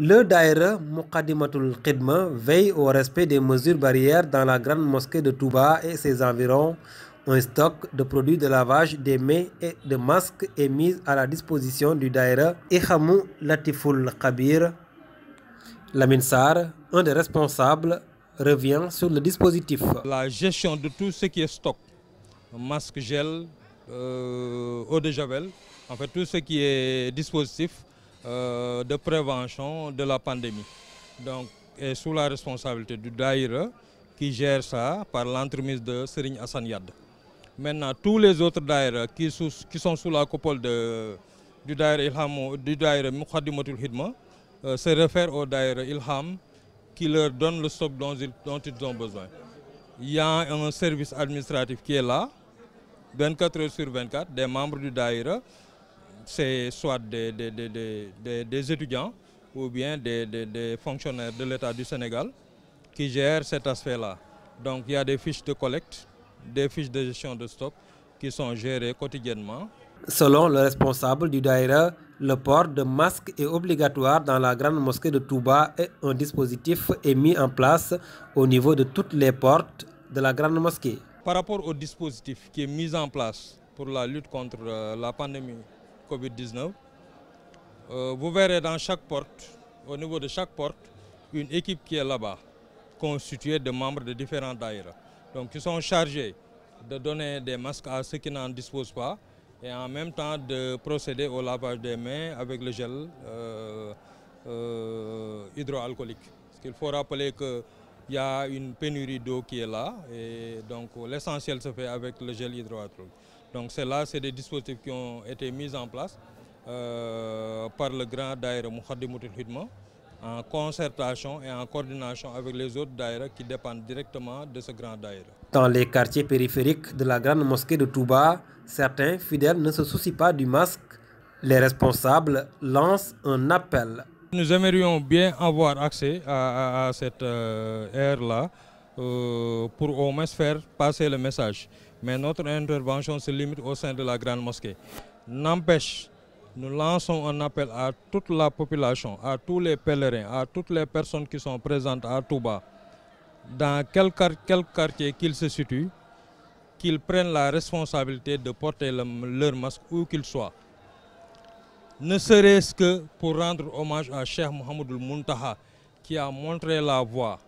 Le Daïra Moukhaddamatoul Khidma veille au respect des mesures barrières dans la grande mosquée de Touba et ses environs. Un stock de produits de lavage des mains et de masques est mis à la disposition du Daïra Ikhamou Latiful Khabir. Lamine Sarr, un des responsables, revient sur le dispositif. La gestion de tout ce qui est stock, masque, gel, eau de javel, en fait tout ce qui est dispositif de prévention de la pandémie. Donc, est sous la responsabilité du Daïra qui gère ça par l'entremise de Serigne Hassan Yad. Maintenant, tous les autres Daïra qui sont sous la coupole du Daïra Moukhaddamatoul Khidma se réfèrent au Daïra Ilham qui leur donne le stock dont ils ont besoin. Il y a un service administratif qui est là, 24 heures sur 24, des membres du Daïra, c'est soit des étudiants ou bien des fonctionnaires de l'État du Sénégal qui gèrent cet aspect-là. Donc il y a des fiches de collecte, des fiches de gestion de stock qui sont gérées quotidiennement. Selon le responsable du Daïra, le port de masque est obligatoire dans la grande mosquée de Touba et un dispositif est mis en place au niveau de toutes les portes de la grande mosquée. Par rapport au dispositif qui est mis en place pour la lutte contre la pandémie Covid-19, vous verrez dans chaque porte, au niveau de chaque porte, une équipe qui est là-bas, constituée de membres de différents Daïra. Donc qui sont chargés de donner des masques à ceux qui n'en disposent pas et en même temps de procéder au lavage des mains avec le gel hydroalcoolique. Parce qu'il faut rappeler qu'il y a une pénurie d'eau qui est là et donc l'essentiel se fait avec le gel hydroalcoolique. Donc c'est des dispositifs qui ont été mis en place par le grand Daïra Moukhaddamatoul Khidma en concertation et en coordination avec les autres Daïra qui dépendent directement de ce grand Daïra. Dans les quartiers périphériques de la grande mosquée de Touba, certains fidèles ne se soucient pas du masque. Les responsables lancent un appel. Nous aimerions bien avoir accès à cette ère-là pour au moins faire passer le message. Mais notre intervention se limite au sein de la grande mosquée. N'empêche, nous lançons un appel à toute la population, à tous les pèlerins, à toutes les personnes qui sont présentes à Touba, dans quel quartier qu'ils se situent, qu'ils prennent la responsabilité de porter leur masque où qu'ils soient. Ne serait-ce que pour rendre hommage à Cheikh Mouhamadoul Mountakha qui a montré la voie,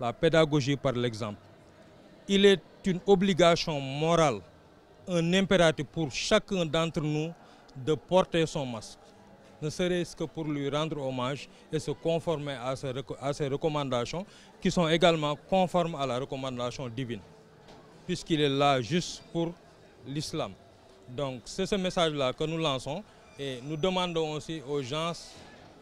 la pédagogie par l'exemple. Il est une obligation morale, un impératif pour chacun d'entre nous de porter son masque. Ne serait-ce que pour lui rendre hommage et se conformer à ses recommandations qui sont également conformes à la recommandation divine, puisqu'il est là juste pour l'islam. Donc c'est ce message-là que nous lançons et nous demandons aussi aux gens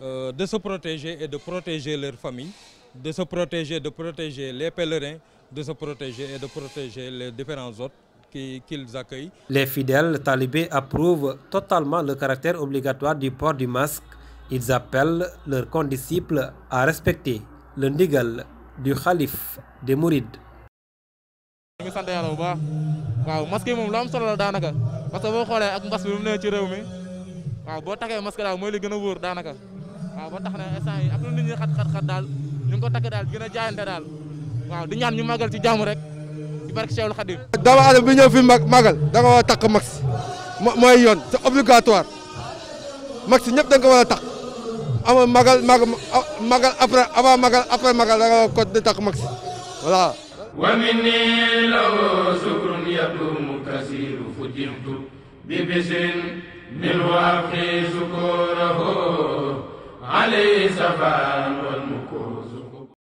de se protéger et de protéger leur famille, de se protéger, de protéger les pèlerins, de se protéger et de protéger les différents autres qu'ils accueillent. Les fidèles talibés approuvent totalement le caractère obligatoire du port du masque. Ils appellent leurs condisciples à respecter le ndigal du Khalif des Mourides. ñu ngi sant yàlla bu baax waaw masque yi moom lu am solo la daanaka parce que boo xoolee ak mbas bi mu ne ci réew mi waaw boo takkee masque daal mooy li gën a wóor daanaka waaw ba tax na instant yi ak lu nit ñi xat daal ñu ngi ko takk daal gën a jaayante daal waaw di ñaan ñu màggal ci jàmm rek ci barke Cheikhul Khadim. doomu aadama bi ñëw fi màggal da nga war a takk masque mooy yoon c'est obligatoire masque ñëpp da nga ko war a takk amul màggal après avant màggal après màggal da nga war a ko di takk masque voilà. ومني له شكر يدوم كثير فجئت ببشر من وافي شكوره عليه سفان